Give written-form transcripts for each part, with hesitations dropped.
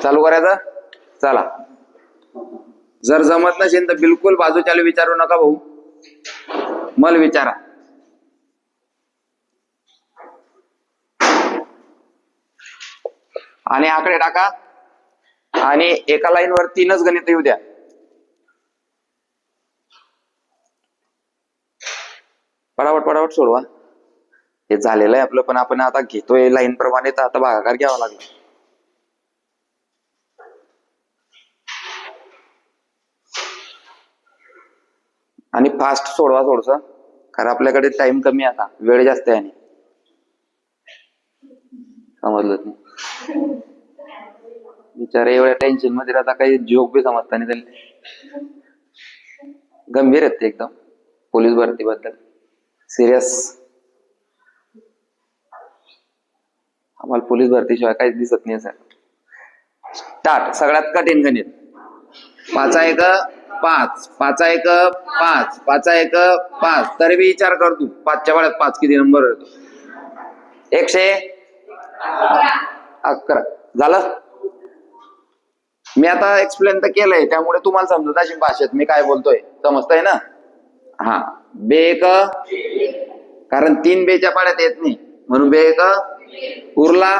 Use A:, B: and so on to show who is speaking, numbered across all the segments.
A: चालू करायचं. चला, जर जमत नसेल तर बिलकुल बाजू चालू विचारू नका भाऊ, मला विचारा. आणि आकडे टाका आणि एका लाईन वर 3च गणित येऊ द्या. पटापट पटापट सोडवा. हे झालेलं आहे आपलं, पण आपण आता घेतोय लाईन प्रमाणे, तर आता भागाकार घ्यावा लागला. आणि फास्ट सोडवा थोडस, कारण आपल्याकडे टाइम कमी आहे, आता वेळ जास्त आहे. आणि समजलं नाही बिचारे एवढ्या टेन्शन मध्ये आता काही जोक बी समजता नाही त्याला. गंभीर आहेत ते एकदम पोलीस भरती बद्दल, सिरियस. आम्हाला पोलीस भरतीशिवाय काहीच दिसत नाही सर. स्टार्ट. सगळ्यात कठीण गणित. 5 5 5 5 5 5. तरी बी विचार कर तू, 5च्या पाड्यात 5 किती नंबर येतो? 111. झालं. मी आता एक्सप्लेन तर केलंय, त्यामुळे तुम्हाला समजत असेल भाषेत मी काय बोलतोय. समजतंय ना? हा. बे1, कारण 3 बेच्या पाड्यात येत नाही, म्हणून बे1 उरला.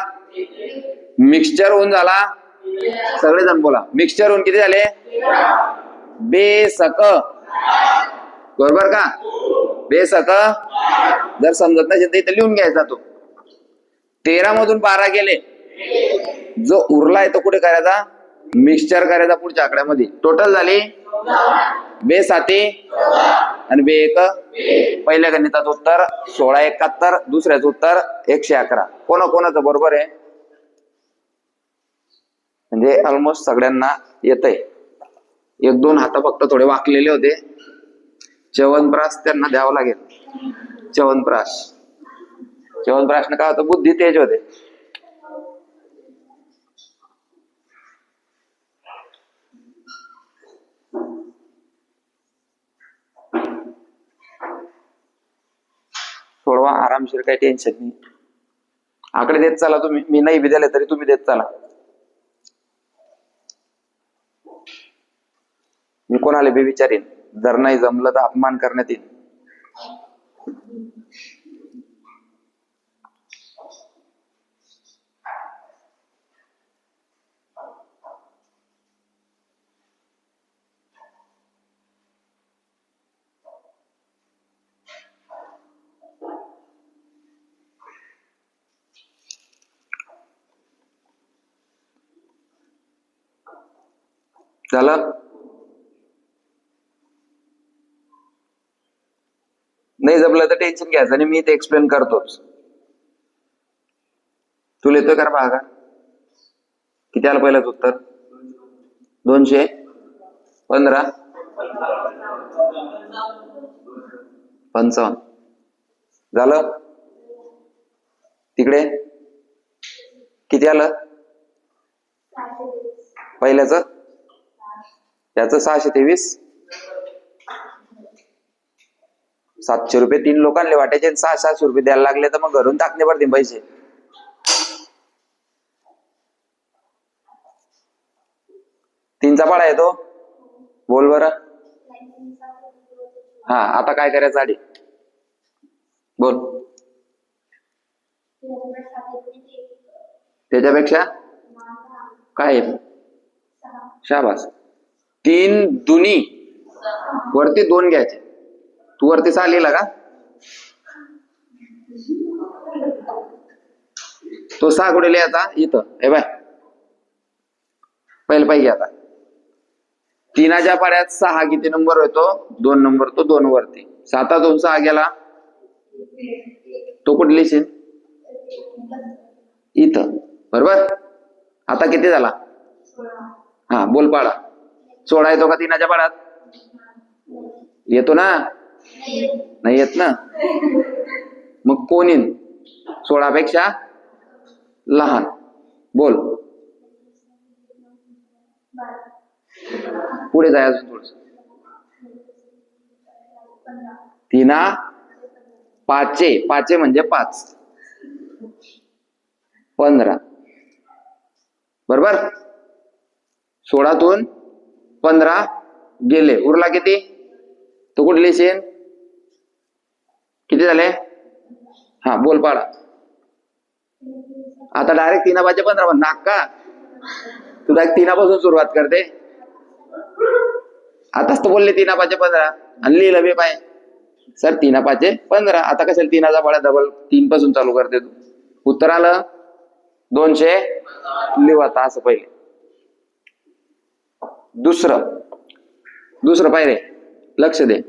A: मिक्सचर होऊन झाला. सगळेजण बोला. मिक्सचर होऊन किती झाले? बेसक. बरोबर का? बेसक. जर समजत नसेल तर इथे लिहून घ्यायचा तो. 13 मधून 12 गेले, जो उरलाय तो कुठे करायचा? मिक्सचर करायचा पुढच्या आकड्यामध्ये. टोटल झाली बे7 आणि बे1. पहिल्या गणिताचं उत्तर 1671, दुसऱ्याचं उत्तर 111. कोणाचं बरोबर आहे? म्हणजे ऑलमोस्ट सगळ्यांना येतंय. 1-2 हात फक्त थोडे वाकलेले होते. च्यवनप्राश त्यांना द्यावं लागेल. च्यवनप्राश. च्यवनप्राशने काय होतं? बुद्धी तेज होते. सोडवा आरामशीर, काही टेन्शन नाही. आकडे देत चला तुम्ही. मी नाही बी दिले तरी तुम्ही देत चला. मी कोणाला बी विचारीन, जर नाही जमलं तर अपमान करण्यात येईल. झालं? नाही जमलं तर टेन्शन घ्यायचं आणि मी ते एक्सप्लेन करतोच. तुला येतोय का भागा? किती आलं पहिलंच उत्तर? 215 55. झालं? तिकडे किती आलं पहिल्याच? त्याचं 623. 700 रुपये 3 लोकांना वाटायचे, 600 रुपये द्यायला लागले तर मग घरून टाकणे पडतील पैसे. तीनचा पाडा येतो. बोल बर. हा, आता काय करायचं आधी बोल. त्याच्यापेक्षा काय? शाबास. 3 दुनी वरती 2 घ्यायचे. तू वरती 6 लिहिला का? तो 6 कुठे लिहायचा? इथं. हे बाय, पहिलं पाहिजे. आता 3च्या पाड्यात 6 किती नंबर होतो? 2 नंबर. तो 2 वरती. 7 6 गेला, तो कुठे लिहिशील? इथं. बरोबर. आता किती झाला? हा, बोल पाडा. 16 येतो का 3च्या पाड्यात? येतो ना? नाही येत ना? मग कोण येईल 16 पेक्षा लहान? बोल. पुढे जाय अजून थोडस. 3 5 म्हणजे 5 15. बरोबर. 16तून 15 गेले, उरला किती? तो कुठे लिहिशील? किती झाले? हा बोल पाडा. आता डायरेक्ट 3/15 म्हण नाक का? तुला 3पासून सुरुवात करते. आताच तर बोलले 3/15 आणि लिहिलं बी पाय सर 3/15. आता कशाला 3चा पाडा डबल 3 पासून चालू करते तू? उत्तर आलं 200. लिहा असं पहिले. दुसरं पाहिजे, लक्ष दे.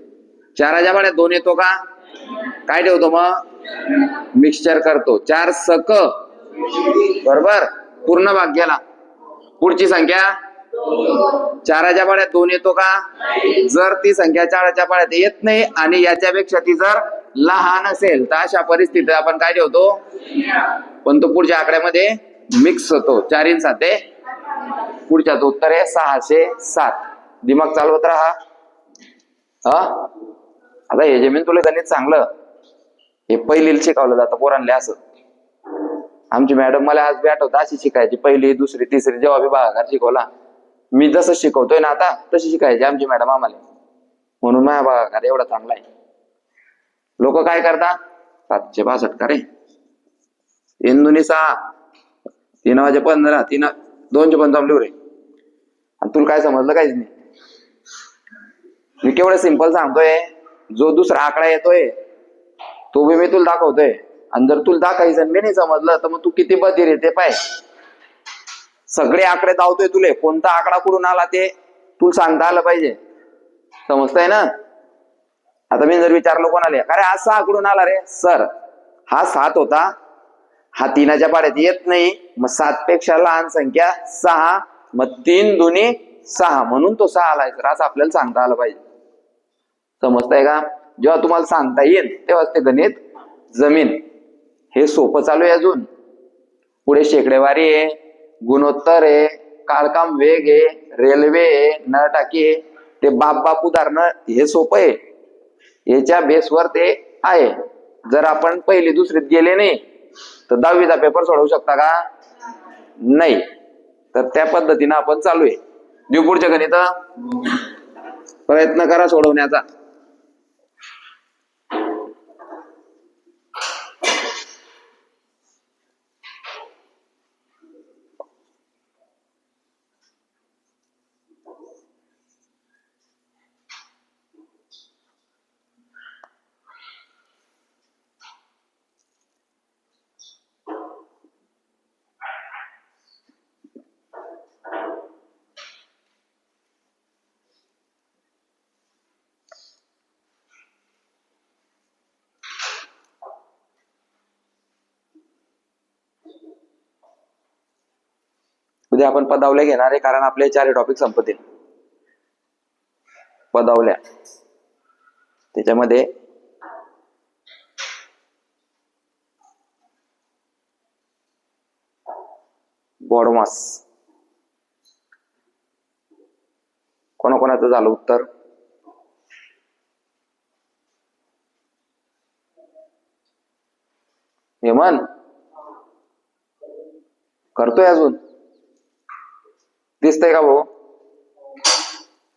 A: 4च्या पाड्यात 2 येतो का? काय ठेवतो मग? मिक्सचर करतो. 4 सक बरोबर, पूर्ण भाग गेला. पुढची संख्या 4च्या पाड्यात 2 येतो का? जर ती संख्या 4च्या पाड्यात येत नाही आणि याच्यापेक्षा ती जर लहान असेल तर अशा परिस्थितीत आपण काय ठेवतो? पण तो पुढच्या आकड्यामध्ये मिक्स होतो. 4 7 पुढच्याच उत्तर आहे 607. दिमाग चालवत राहा. आता हे जे मी तुला गणित चांगलं हे पहिलीला शिकवलं जातं पोरांना. असं आमची मॅडम मला आज आठवतं अशी शिकायची. पहिली, दुसरी, तिसरी जेव्हा बी भागाकार शिकवला, मी जसं शिकवतोय ना आता तशी शिकायची आमची मॅडम आम्हाला. म्हणून माझा भागाकार एवढा चांगला आहे. लोक काय करतात? 762 का रे? 3 दुनी 6, 3/15, 255 लिहू रे. आणि तुला काय समजलं? काहीच नाही. मी केवढं सिंपल सांगतोय. जो दुसरा आकडा येतोय तो बी मी तुला दाखवतोय. आणि जर तुला दाखवायचं मी नाही समजलं तर मग तू किती बधीर येते पाय. सगळे आकडे दावतोय तुले. कोणता आकडा कुठून आला ते तुला सांगता आलं पाहिजे. समजतंय ना? आता मी जर विचारलं कोणाला, अरे हा 6 कुठून आला रे? सर हा 7 होता, हा 3च्या पाड्यात येत नाही, मग 7 पेक्षा लहान संख्या 6, मग 3 दुनी 6 म्हणून तो 6 आलाय. तर असं आपल्याला सांगता आलं पाहिजे. समजतंय का? जेव्हा तुम्हाला सांगता येईल तेव्हाच ते गणित जमीन. हे सोपं चालू आहे. अजून पुढे शेकडेवारी आहे, गुणोत्तर आहे, काळकाम वेग आहे, रेल्वे आहे, नळटाकी आहे. ते बाप उदाहरणं हे सोपं आहे. याच्या बेसवर ते आहे. जर आपण पहिली दुसरीत गेले नाही तर 10वीचा पेपर सोडवू शकता का? नाही. तर त्या पद्धतीनं आपण चालू आहे. देऊ पुढच्या गणित. प्रयत्न करा सोडवण्याचा. उद्या आपण पदावल्या घेणार आहे, कारण आपले 4 टॉपिक संपतील. पदावल्या त्याच्यामध्ये बॉडमास कोणाकोणाचं झालं उत्तर? हेमन करतोय अजून? दिसतंय का भाऊ?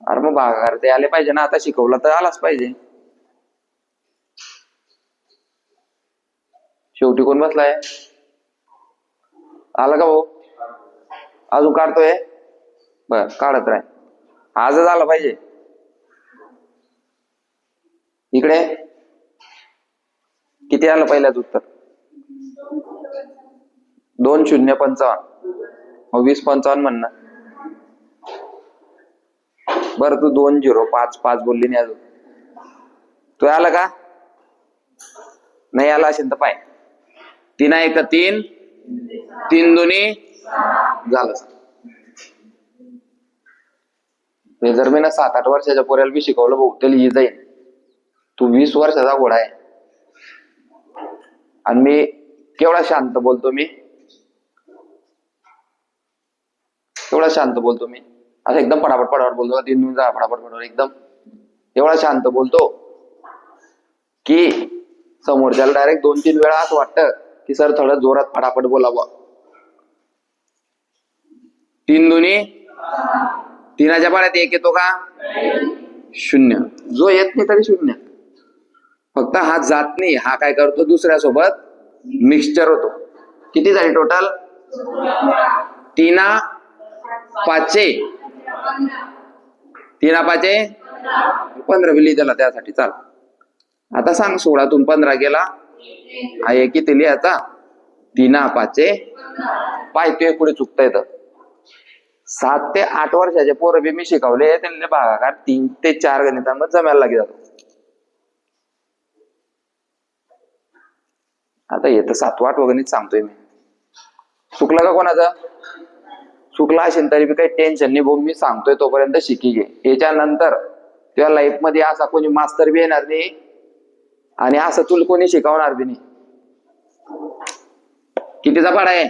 A: अरे मग भागाकार ते आले पाहिजे ना. आता शिकवलं तर आलाच पाहिजे. शेवटी कोण बसलाय? आला का भाऊ? अजून काढतोय? बर काढत राह. आजच आलं पाहिजे. इकडे किती आलं पहिल्याच उत्तर? 2055. मग 2055 म्हणणं. बरं तू 2055 बोलली नाही अजून. तू आलं का? नाही आला असेल तर पाय. 3 1 3, 3 दुनी झालं. हे जर मी ना 7-8 वर्षाच्या पोऱ्याला बी शिकवलं भाऊ त्याला ही जाईल. तू 20 वर्षाचा घोडा आहे. आणि मी केवढा शांत बोलतो. मी केवढा शांत बोलतो. मी असं एकदम पटापट बोलतो. 3 दुनी जा पटापट एकदम एवढा शांत बोलतो की समोरच्याला डायरेक्ट 2-3 वेळा असं वाटतं की सर थोडं जोरात फटाफट बोलावं. 3 दुनी तीनाच्या पाड्यात एक येतो का? शून्य. जो येत नाही तरी शून्य. फक्त हा जात नाही, हा काय करतो दुसऱ्यासोबत मिक्सचर होतो. किती झाली टोटल? तीना पाचे 15 बिली त्याला त्यासाठी. चाल आता सांग 16तून 15 गेला आहे किती लिहायचा? 3 पाचे पाहतोय पुढे चुकता येतं. 7 ते 8 वर्षाचे पोरं बी मी शिकवले त्यांना भागाकार 3 ते 4 गणितांमध्ये जमायला लागेल. आता येतं 7वा 8वा गणित सांगतोय मी. चुकलं का कोणाचं? चुकला असेल तरी बी काही टेन्शन नाही भाऊ, मी सांगतोय तोपर्यंत शिकी घे. याच्यानंतर तुझ्या लाईफ मध्ये असा कोणी मास्तर बी येणार नाही आणि असं तुला कोणी शिकवणार बी नाही. कितीचा पाढा आहे?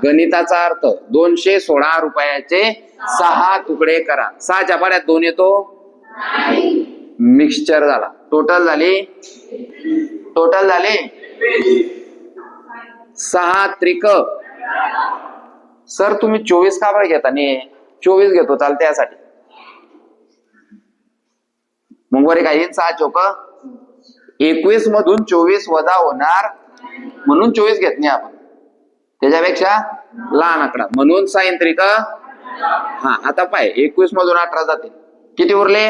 A: गणिताचा अर्थ 216 रुपयाचे 6 तुकडे करा. 6च्या पाड्यात 2 येतो, मिक्सचर झाला. टोटल झाले 6 त्रिक. सर तुम्ही 24 का बरं घेता? नाही 24 घेतो चालते यासाठी. मग बरे काय 6 चोक 21 मधून 24 वजा होणार म्हणून 24 घेत नाही आपण. त्याच्यापेक्षा लहान आकडा म्हणून साइन त्रिक. हा आता पाय 21 मधून 18 जाते. किती उरले?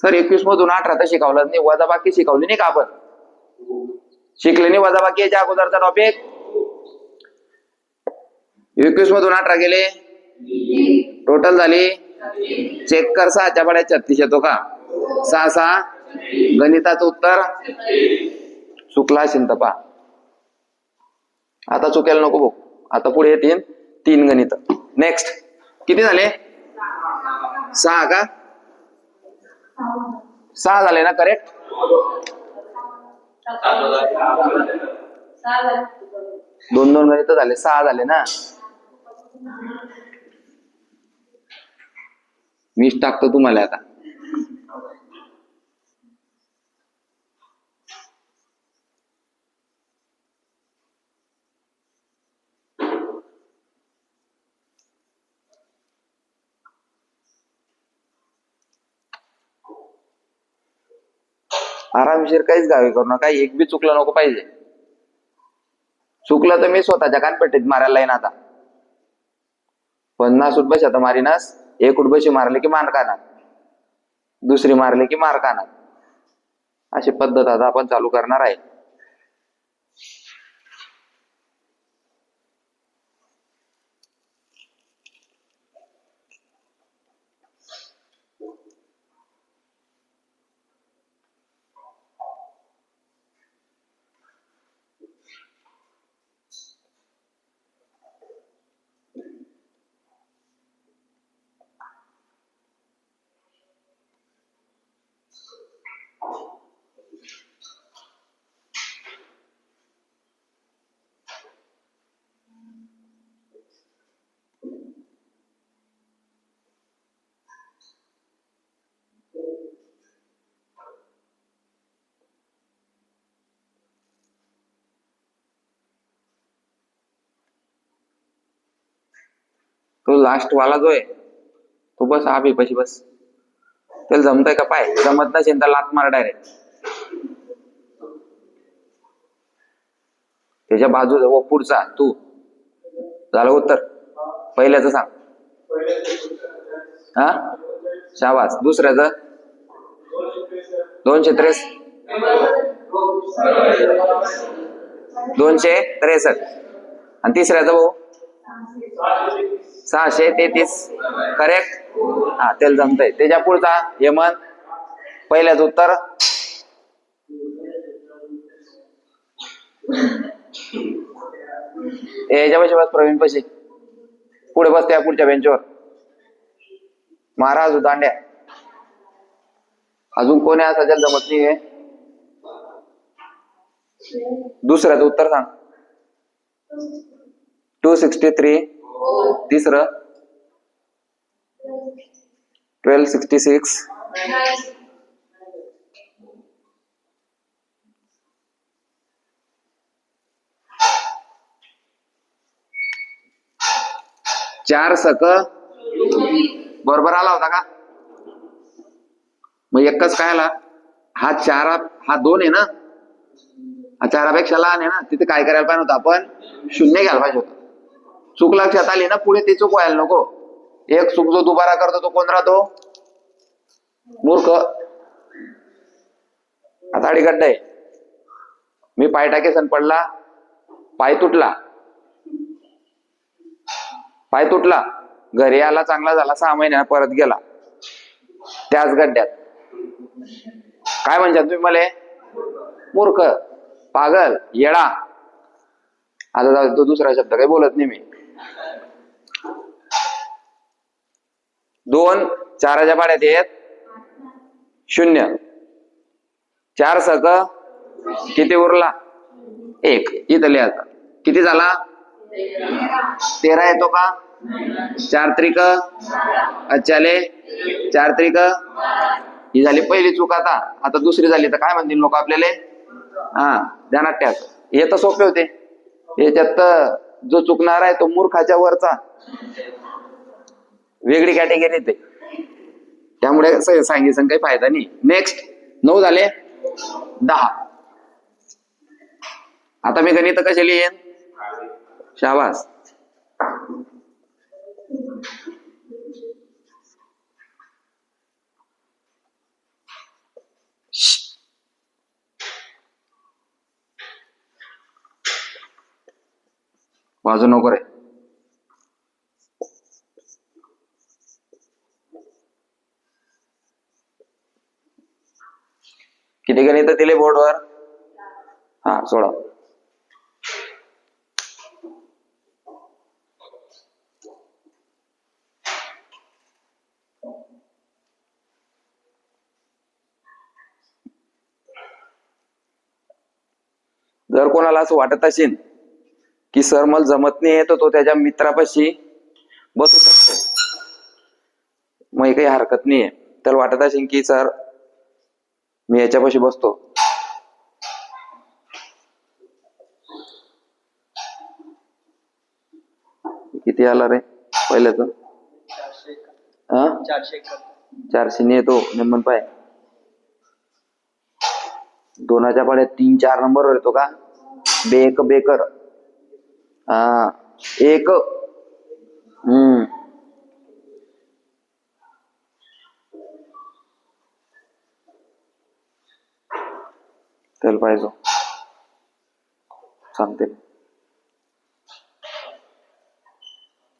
A: सर 21 मधून 18 तर शिकवलं नाही, वजा बाकी शिकवली नाही का आपण? शिकले नाही वजा बाकी याच्या अगोदरचा टॉपिक. 21 मधून 18 गेले, टोटल झाली. चेक कर 6च्या पाड्यात 36 येतो का? 6 6 गणिताचं उत्तर. चुकला असेल तर पहा. आता चुकायला नको भाऊ. आता पुढे येतील 3 गणित. नेक्स्ट किती झाले? 6 का? 6 झाले ना? करेक्ट. 2 गणित झाले, 6 झाले ना? मीच टाकतो तुम्हाला आता. आरामशीर काहीच गावी करू नका, एक बी चुकलं नको पाहिजे. चुकलं तर मी स्वतःच्या कानपट्टीत मारायला येईन आता. 50 उठबशी आता मारीनास. 1 उठबशी मारले की मान कानात, दुसरी मारली की मार कानात. अशी पद्धत आता आपण चालू करणार आहे. तो लास्ट वाला जो आहे तो बस आभी पशी बस. त्याला जमतंय का पाय? जमत नसेल तर लात मार डायरेक्ट. त्याच्या बाजूचा व पुढचा तू. झालं उत्तर? पहिल्याचं सांग. हा शाबास. दुसऱ्याचं 263 263 आणि तिसऱ्याचं भाऊ 633. करेक्ट. हा त्याला जमतंय. त्याच्या पुढचा यमन. पहिल्याच उत्तर. याच्या पशी बस प्रवीण पशी. पुढे बस त्या पुढच्या बेंचवर. महाराज दांड्या. अजून कोणी असा ज्याला जमत नाहीये? दुसऱ्याचं उत्तर सांग. 263. तिसरं 1266. 4 सक बरोबर आला होता का? मग एकच काय आला? हा 4 हा 2 आहे ना, हा 4पेक्षा लहान आहे ना, तिथे काय करायला पाहिजे होतं आपण? 0 घ्यायला पाहिजे होतं. चूक लक्षात आली ना, पुढे ती चूक व्हायला नको. एक चूक जो दुबारा करतो तो कोण राहतो? मूर्ख. आता अडीगड्डा आहे, मी पाय टाकेसन पडला, पाय तुटला, पाय तुटला, घरी आला, चांगला झाला, 6 महिन्यात परत गेला त्याच गड्ड्यात. काय म्हणतात तुम्ही मला? मूर्ख, पागल, येडा. आता तो दुसरा शब्द काही बोलत नाही मी. 2 4च्या पाड्यात येत 0. 4 सक किती उरला? 1. इथं लिहायचं. किती झाला? 13 येतो का? 4 त्रिक अच्छाले 4 त्रिक. ही झाली पहिली चूक. आता दुसरी झाली तर काय म्हणतील लोक आपल्याला? ध्यानात ठेवा. हे तर सोपे होते. याच्यात जो चुकणार आहे तो मूर्खाच्या वरचा, वेगळी कॅटेगरी येते, त्यामुळे सांगितलं काही फायदा नाही. नेक्स्ट 9 झाले 10. आता मी गणित कसे लिहिन? शाबास. वाजू नको रे. किती गणित दिले बोर्डवर? 16. जर कोणाला असं वाटत असेल की सर मला जमत नाही तर तो त्याच्या मित्रापाशी बसू शकतो, मग काही हरकत नाहीये. तर वाटत असेल की सर मी याच्यापाशी बसतो, किती आला रे पहिल्याच? 400 नाही येतो नेमन पाय. 2च्या पाड्यात 3 4 नंबरवर येतो का? बेकर. 1. त्याला पाहिजे सांगते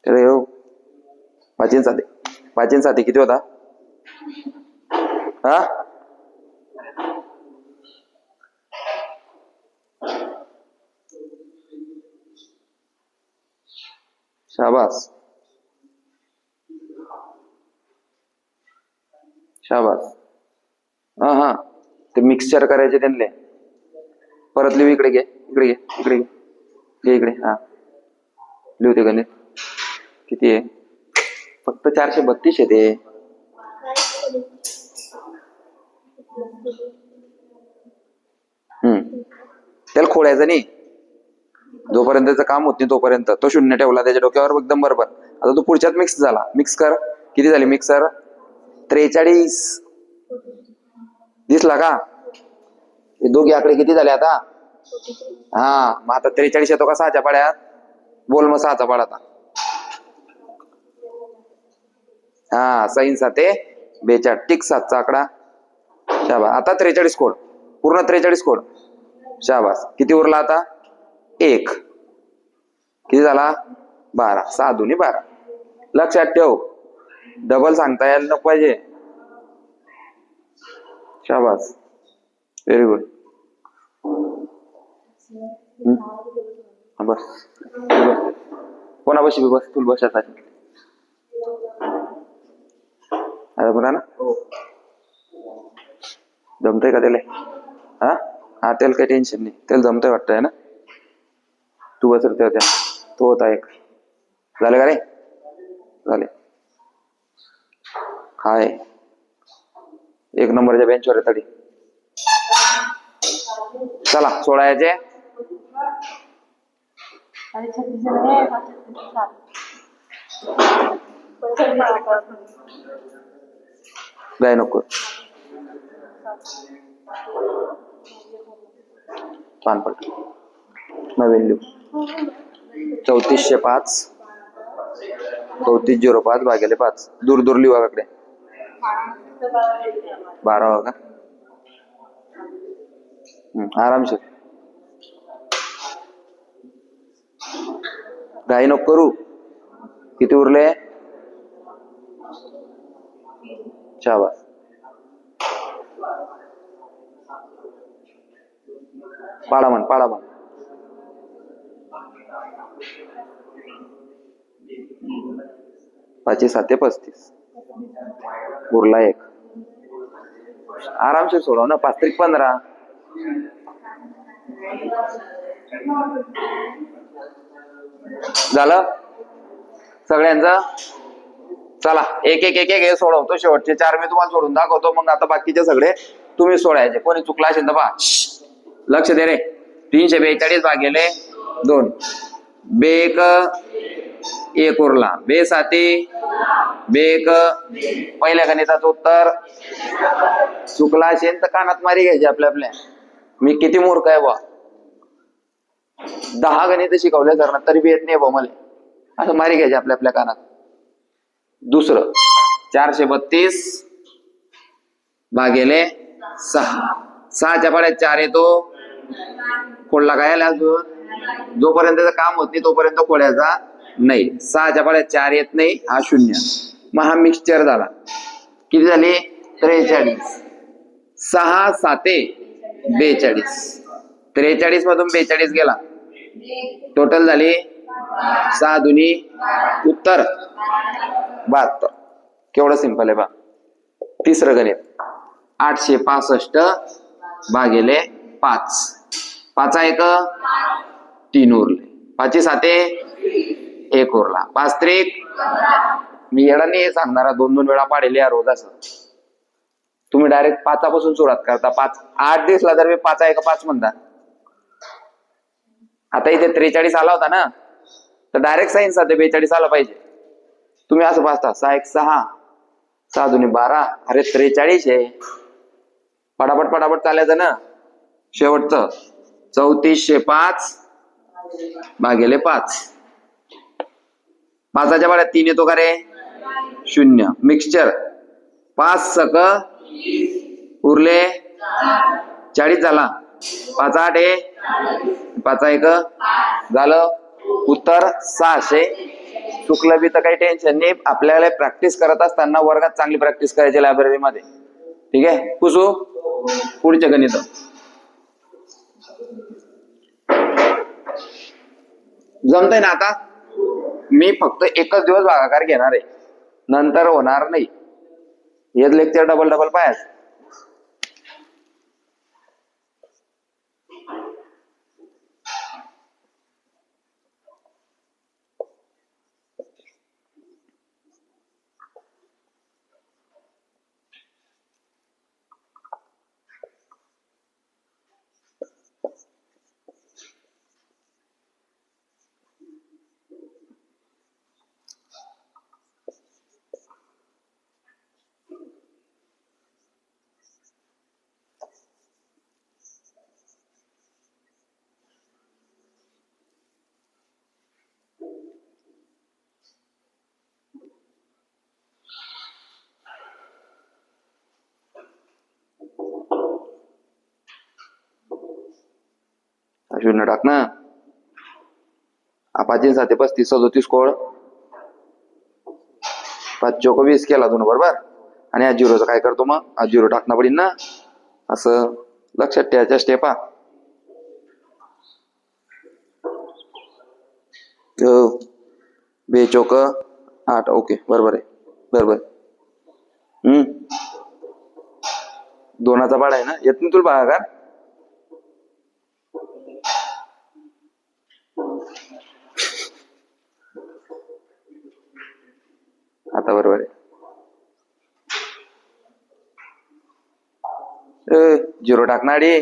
A: त्याला येऊ. 5 7 किती होता? शाबास शाबास. ते मिक्सचर करायचे त्यांना. परत लिहू. इकडे घे. इकडे. लिहू ते गणित. किती आहे? फक्त 432 आहे ते. त्याला खोडायचं नाही. जोपर्यंत काम होत नाही तोपर्यंत तो 0 ठेवला त्याच्या डोक्यावर एकदम बरोबर. आता तो पुढच्यात मिक्स झाला. मिक्स कर. किती झाली मिक्सर? 43. दिसला का? हे दोघे आकडे किती झाले आता? मग आता 43 येतो का 6च्या पाड्यात? बोल मग 6चा पाडा आता. 6 7 42. टिक 7चा आकडा. शाबास. आता 43 कोड. पूर्ण 43 कोड. शाबास. किती उरला आता? 1. किती झाला? 12. 6 2 12. लक्षात ठेव, डबल सांगता यायला नको पाहिजे. शाबास. Very good. बस. कोणापाशी बस? तुला बसासाठी. अरे बघा ना, जमतंय का त्याला? त्याला काही टेन्शन नाही. त्याला जमतंय वाटतंय ना. तू बसरते होत्या. तो होता 1. झालं का रे? झाले. हाय 1 नंबरच्या बेंचवर आहे तडी. चला 16 याचे. काय नको पानपट नवीन लिहू 3405 3405 भागिले 5 दूर दूर लिहू आकडे 12 का आरामशीर घाई नको करू किती उरले शाबास पाडा म्हण 5 7 35 उरला एक आरामशीर सोडव ना 5 त्रिक 15 झालं सगळ्यांचं चला एक एक एक एक हे सोडवतो शेवटचे 4 मी तुम्हाला सोडून दाखवतो मग आता बाकीचे सगळे तुम्ही सोडायचे कोणी चुकला असेल तर पहा लक्ष दे रे 342 भागिले 2 बेक एक उरला बे साती बेक पहिल्या गणिताचं उत्तर चुकला असेल तर कानात मारी घ्यायची आपल्या मी किती मूर्ख आहे बा 10 गणित शिकवले सर तरी बी येत नाही बा मला असं मारी घ्यायची आपल्या कानात दुसरं 432 भागिले 6 6च्या पाड्यात 4 येतो खोडला काय अजून जोपर्यंत काम होत नाही तोपर्यंत खोड्याचा नाही 6च्या पाड्यात 4 येत नाही हा 0 मग हा मिक्सचर झाला किती झाले 43 6 7 42 43 मधून 42 गेला टोटल झाले 6 दुनी उत्तर 72 केवढं सिंपल आहे बा तिसरं गणित 865 भागिले 5 5 1 3 उरले 5 7 1 उरला 5 त्रिक मी येडाने सांगणारा 2 वेळा पाडेल या रोज असं तुम्ही डायरेक्ट 5 पासून सुरुवात करता 5 8 दिसला तर मी 5 1 5 म्हणता आता इथे 43 आला होता ना तर डायरेक्ट साइन साधे 42 आला पाहिजे तुम्ही असं पाहता 6 1 6 6 2 12 अरे 43 आहे पटापट चालायचं ना शेवटचं 3405 भागिले 5 5च्या पाड्यात 3 येतो का रे 0 मिक्सचर 5 सक उरले 40 झाला 5 8 आहे 5 1 झालं उत्तर 600 चुकलं बी तर काही टेन्शन नाही आपल्याला प्रॅक्टिस करत असताना वर्गात चांगली प्रॅक्टिस करायची लायब्ररीमध्ये ठीक आहे कुसू पुढचे गणित जमतंय ना आता मी फक्त एकच दिवस भागाकार घेणार आहे नंतर होणार नाही हेच लेक्चर डबल पाहायचं शून्य टाक ना 5 7 35 37 कोड 5 चौक 20 केला तू बरोबर आणि हा झिरोचं काय करतो मग हा झिरो टाकणं पडेल ना असं लक्षात ठेवायच्या स्टेपा बे चौक 8 ओके बरोबर आहे बरोबर 2चा पाडा आहे ना येत नाही तुला बघा का आता बरोबर आहे झिरो टाकणारी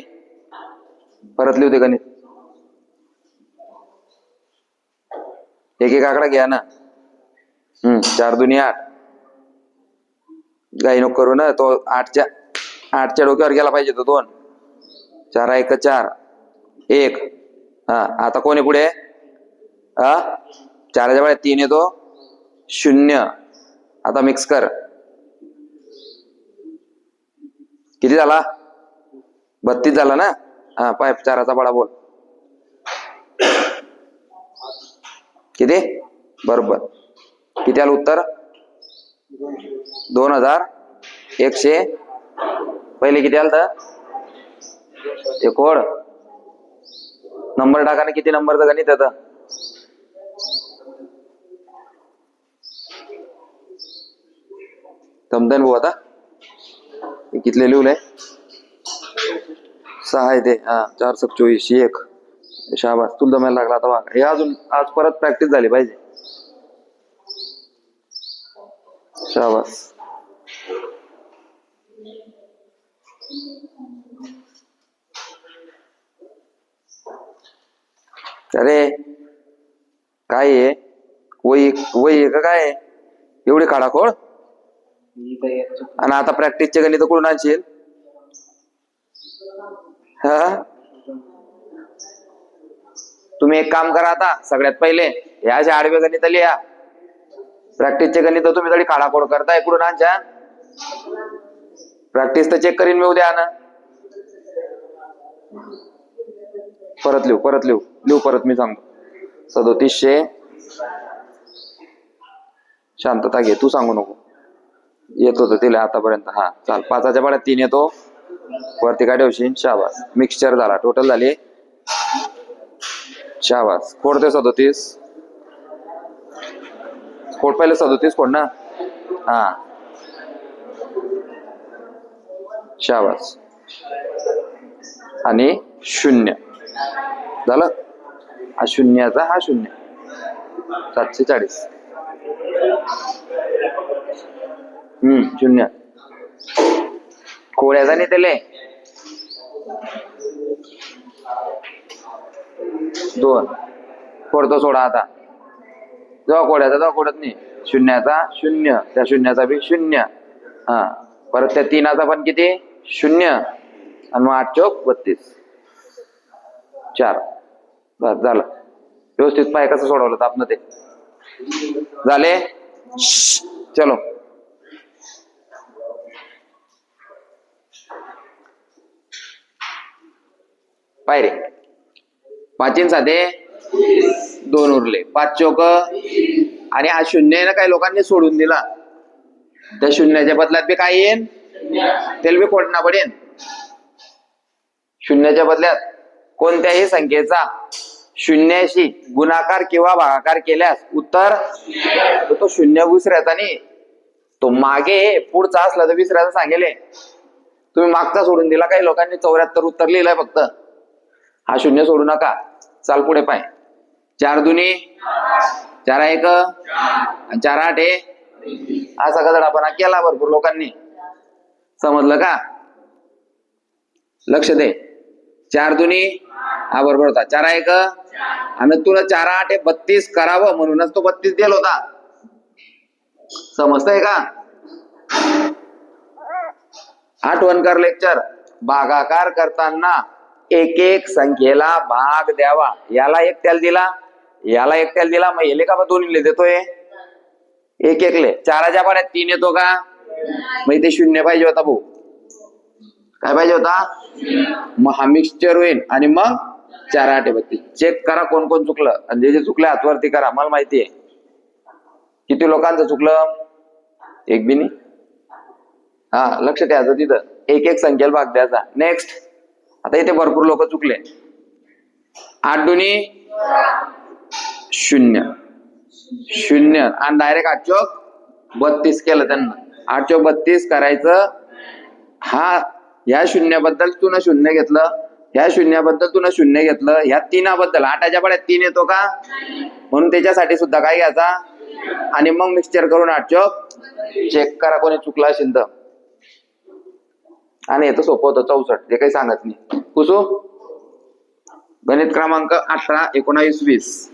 A: परत लिहते गणित एक आकडा घ्या ना 4 दुनी 8. काही नको करू ना, तो 8च्या डोक्यावर गेला पाहिजे तो 2. 4 1 4 1. हा आता कोणी पुढे? 4च्या वेळेत 3 येतो 0. आता मिक्स कर. किती झाला? 32 झाला ना. हा पाय 4चा बडा बोल. किती? बरोबर. किती आलं उत्तर? 2100. पहिले किती आलं? ते कोड नंबर टाका ना. किती नंबरचं गणित येतं? समजन भाऊ आता कितले लिहलंय? 6 आहे ते. 4 7 24 1. शाबास, तुला जमायला लागला आता बघ. हे अजून आज परत प्रॅक्टिस झाली पाहिजे. शाबास. अरे काय आहे? वही वही का काय? एवढी खाडाखोळ. आणि आता प्रॅक्टिसचे गणित कुठून आणशील? तुम्ही एक काम करा, आता सगळ्यात पहिले या अशा आडवे गणित लिहा. प्रॅक्टिसचे गणित तुम्ही तरी खाडाखोड करताय, कुठून आणच्या? प्रॅक्टिस तर चेक करीन मी उद्या ना. परत लिहू परत मी सांगतो. 3700. शांतता घे, तू सांगू नको. येत होतं तिला आतापर्यंत. हा चाल. 5च्या पाड्यात 3 येतो. वरती काय ठेवशील? शाबास. मिक्सचर झाला. टोटल झाली. शाबास. फोड ते 37. फोड पहिले 37 फोड ना. हा शाबास. आणि 0 झालं. हा शून्याचा हा 0. 740. 0. कोळ्याचा नाही त्याले 2. फोडतो सोडा आता. जेव्हा कोड्याचा तेव्हा कोडत नाही. 0चा 0. त्या 0चा बी 0. हा परत त्या 3चा पण किती? 0. आणि मग 8 चौक 32. 4. बस झालं. व्यवस्थित पाय कसं सोडवलं तर आपण ते झाले. चलो पाय रे. 5 साधे 2 उरले. 5 चौक. आणि हा 0 ना काही लोकांनी सोडून दिला. त्या 0च्या बदल्यात बी काय येईन? त्याला बी कोडना पडेन. 0च्या बदल्यात कोणत्याही संख्येचा 0शी गुणाकार किंवा भागाकार केल्यास उत्तर तो 0 विसरायचा नाही. तो मागे पुढचा असला तर विसरायचा सांगेले. तुम्ही मागचा सोडून दिला. काही लोकांनी 74 उत्तर लिहिलंय फक्त. हा 0 सोडू नका. चाल पुढे पाय. 4 दुनी 4 1 आणि 4 8 आहे. असा गदडापणा केला भरपूर लोकांनी. समजलं का? लक्ष दे. 4 दुनी हा बरोबर होता. 4 1 आणि तुला 4 8 32 करावं म्हणूनच तो 32 दिला होता. समजतंय का? आठवण कर लेक्चर. भागाकार करताना एक एक संख्येला भाग द्यावा. याला एक त्याला दिला, याला एक त्याला दिला. मग येले का मग दोन्हीले देतोय? एक एकले. 4च्या पाड्यात 3 येतो का? मग इथे 0 पाहिजे होता भाऊ. काय पाहिजे होता? मग हा मिक्सचर होईल. आणि मग 4 8 32. चेक करा कोण कोण चुकलं. आणि जे चुकलं हातवरती करा. मला माहिती आहे किती लोकांचं चुकलं. एक बी नाही. हा लक्ष द्यायचं तिथं. एक एक संख्येला भाग द्यायचा. नेक्स्ट. आता इथे भरपूर लोक चुकले. 8 दुनी 0 0 आणि डायरेक्ट 8 चौक 32 केलं त्यांना. 8 चौक 32 करायचं. हा ह्या 0 बद्दल तू 0 घेतलं. ह्या 0 बद्दल तू 0 घेतलं. ह्या 3 बद्दल 8च्या पाड्यात 3 येतो का? म्हणून त्याच्यासाठी सुद्धा काय घ्यायचा? आणि मग मिक्सचर करून 8 चौक चेक करा कोणी चुकला असेल तर. आणि येतं सोपं होतं 64. जे काही सांगत नाही. कुसू गणित क्रमांक 18 19 20.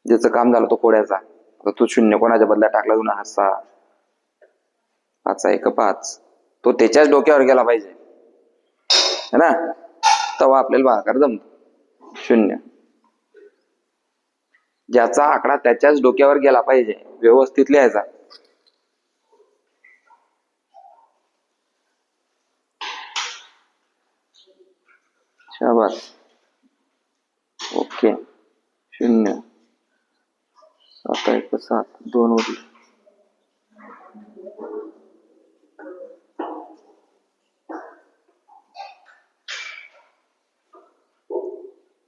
A: ज्याचं काम झालं तो कोड्याचा, तर तो शून्य कोणाच्या बदल्यात टाकला तू ना, हा 6, 5 1 5, तो त्याच्याच डोक्यावर गेला पाहिजे है ना, तेव्हा आपल्याला भागाकार जमतो. 0 ज्याचा आकडा त्याच्याच डोक्यावर गेला पाहिजे, व्यवस्थित लिहायचा. शाबास, ओके. 0 7 1 7 2 उरले.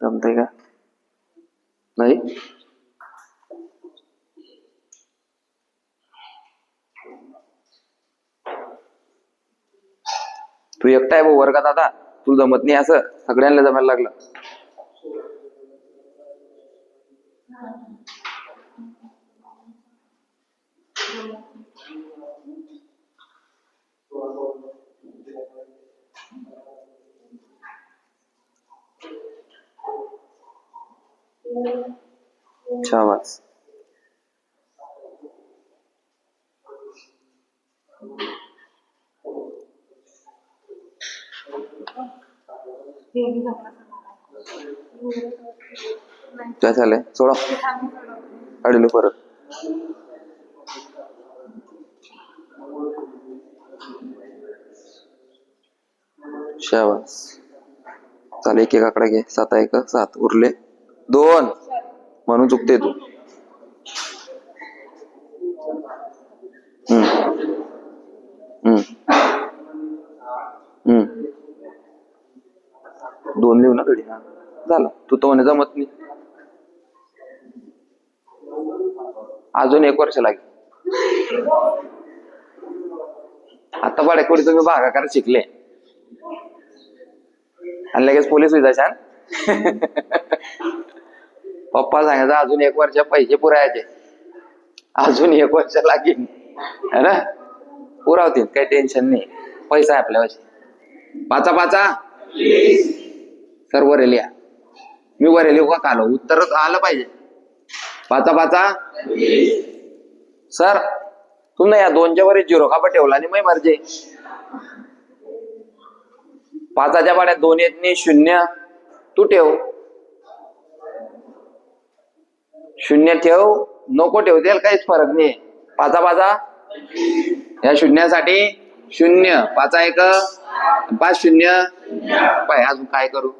A: जमतंय का? नाही तू एकटा आहे भाऊ वर्गात, आता तुला जमत नाही असं, सगळ्यांना जमायला लागलं. शाबास. काय झालंय? सोडा अडलो परत. शाबास. चालेल, एक एक आकडा घे. 7 1 7 उरले 2, म्हणून चुकते तू. हम्म 2 लिहू ना कडे. हा झालं. तू तो म्हणे जमत नाही, अजून 1 वर्ष लागेल. आता बडे कोणी तुम्ही भागाकार शिकले आणि लगेच पोलीस होईल छान. पप्पा सांगायचं अजून 1 वर्ष पैसे पुरायचे, अजून 1 वर्ष लागेल है ना, पुरावतील, काही टेन्शन नाही, पैसा आहे आपल्यापाशी. 5 5 सर वर लिहा. मी वर लिहू का कालो? उत्तर आलं पाहिजे. 5 5 सर तुम्ही या 2च्या वर 0 का पण ठेवला आणि मै मर्जे. 5च्या पाड्यात 2 येत नाही, 0 तू ठेव, 0 ठेव, नको ठेवतील काहीच फरक नाही. 5 5 या शून्यासाठी 0, 5 1 5 0. पाय अजून काय करू?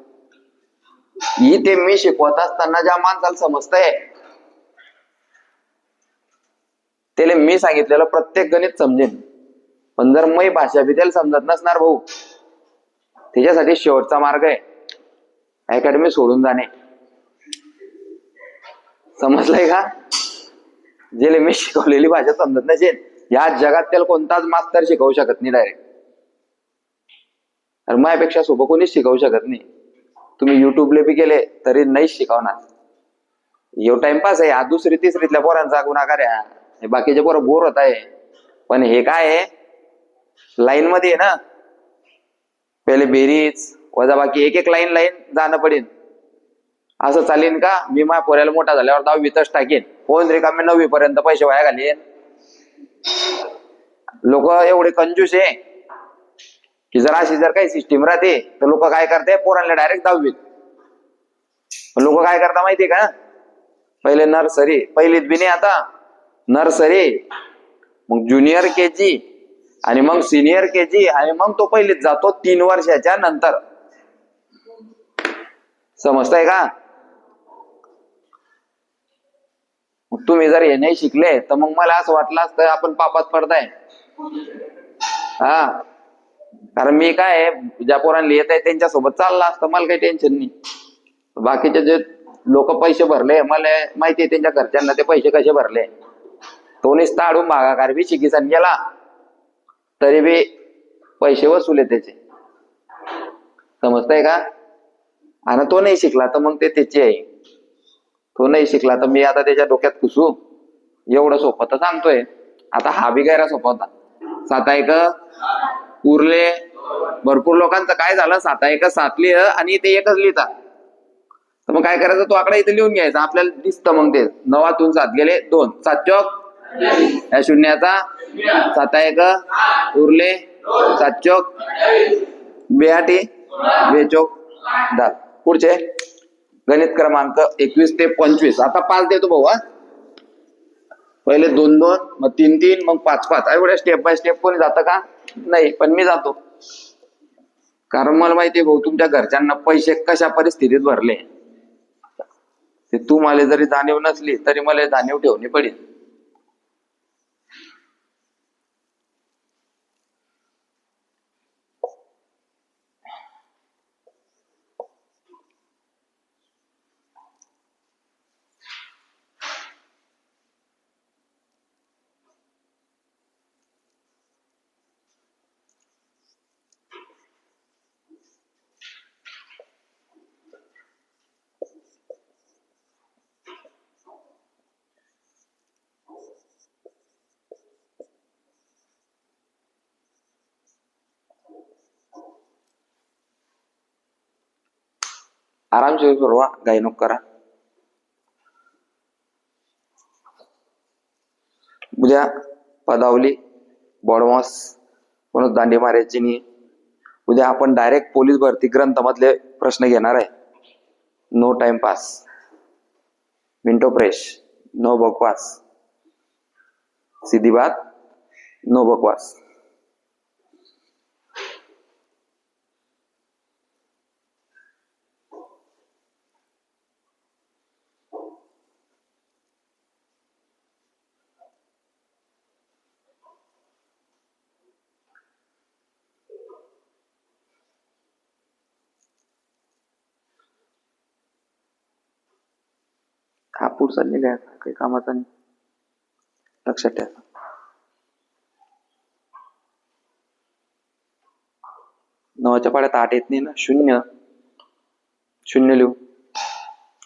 A: इथे मी शिकवत असताना ज्या माणसाला समजतंय त्याला मी सांगितलेलं प्रत्येक गणित समजेल, पण जर मै भाषा बी त्याला समजत नसणार भाऊ, त्याच्यासाठी शेवटचा मार्ग आहे अकॅडमी सोडून जाणे. समजलंय का? जे मी शिकवलेली भाषा समजत नसेल, या जगात त्याला कोणताच मास्तर शिकवू शकत नाही डायरेक्ट. अरे माझ्यापेक्षा सोपं कोणीच शिकवू शकत नाही. तुम्ही युट्यूबले बी गेले तरी नाहीच शिकवणार. एव टाइमपास आहे, हा 2री 3रीतल्या पोरांचा गुन्हागार आहे. हे बाकीचे पोरं बोर होत आहे, पण हे काय आहे लाईन मध्ये ना, पहिले बेरीज वजा बाकी एक एक लाईन जाणं पडेल. असं चालेल का? मी माझ्या पोऱ्याला मोठा झाल्यावर 10वीतच टाकेन, कोण रिकामे 9वी पर्यंत पैसे वाया घालेन. लोक एवढे कंजूस आहे की जर काही सिस्टीम राहते तर लोक काय करते, पोरांना डायरेक्ट 10वीत. लोक काय करता माहितीये का? पहिले नर्सरी, पहिलीत बी नाही, आता नर्सरी, मग ज्युनियर केजी आणि मग सिनियर केजी आणि मग तो पहिलीत जातो 3 वर्षाच्या नंतर. समजताय का? तुम्ही जर हे नाही शिकले तर मग मला असं वाटलं असतं आपण पापात पडताय. हा, कारण मी काय ज्या पोरांना येत आहे त्यांच्या सोबत चालला असतं, मला काही टेन्शन नाही. बाकीचे जे लोक पैसे भरले, मला माहिती आहे त्यांच्या घरच्यांना ते पैसे कसे भरले. तो नुसता आडून भागाकार बी शिकीसन गेला तरी बी पैसे वसूल आहे त्याचे. समजताय का? आणि तो नाही शिकला तर मग ते त्याची आहे. तो नाही शिकला तर मी आता त्याच्या डोक्यात घुसू? एवढं सोपं तर सांगतोय. आता हा बी गैरा सोपा होता. 7 1 उरले. भरपूर लोकांचं काय झालं, 7 1 7 लिह आणि ते एकच लिहितात. तर मग काय करायचं, तो आकडा इथे लिहून घ्यायचा, आपल्याला दिसतं मग ते. 9 7 गेले 2, 7 चौक या शून्याचा 7 1 उरले 7 चौक 8 2 चौक 10. पुढचे गणित क्रमांक 21 ते 25. आता 5 देतो भाऊ. हा, पहिले 2 2, मग 3 3, मग 5 5. एवढ्या स्टेप बाय स्टेप कोणी जातं का? नाही, पण मी जातो. कारण मला माहितीये भाऊ, तुमच्या घरच्यांना पैसे कशा परिस्थितीत भरले ते तुम्हाला जरी जाणीव नसली तरी मला जाणीव ठेवणी पडेल. आरामशीर सुरुवा, घाई नको करा. उद्या पदावली, बॉडमॉस, म्हणून दांडी मारायची नाही. उद्या आपण डायरेक्ट पोलीस भरती ग्रंथ मधले प्रश्न घेणार आहे. No time pass, Minto fresh, no बकवास, सीधी बात, नो बकवास. हा पुढचा लिहिलाय, काही कामाचा नाही, लक्षात ठेवा. नवाच्या पाड्यात 8 येत नाही ना, 0 0 लिहू.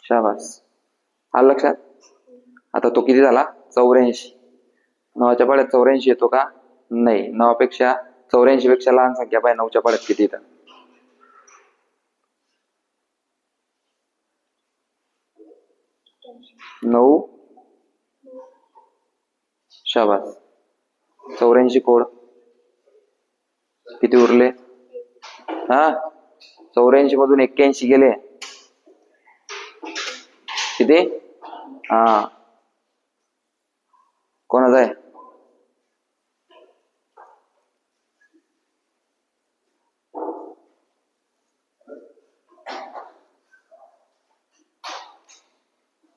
A: शाबास, आलं लक्षात. आता तो किती झाला? 84. 9च्या पाड्यात 84 येतो का? नाही. 9पेक्षा 84 पेक्षा लहान संख्या पाहिजे 9च्या पाड्यात किती येतात. 9. शाबास. 84 कोड किती उरले? हा, 84 मधून 81 गेले किती? हा, कोणाचा आहे?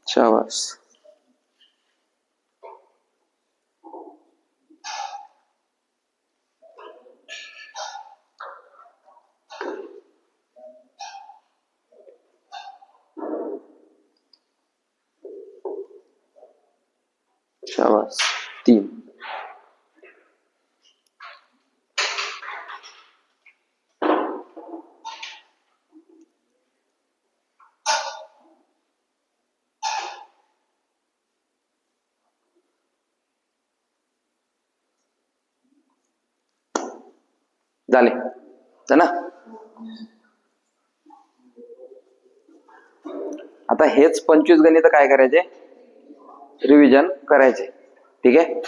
A: शाबास. शाबास. 3. झाले ना. आता हेच 25 गणित काय करायचे? रिव्हिजन करायचे. ठीक आहे.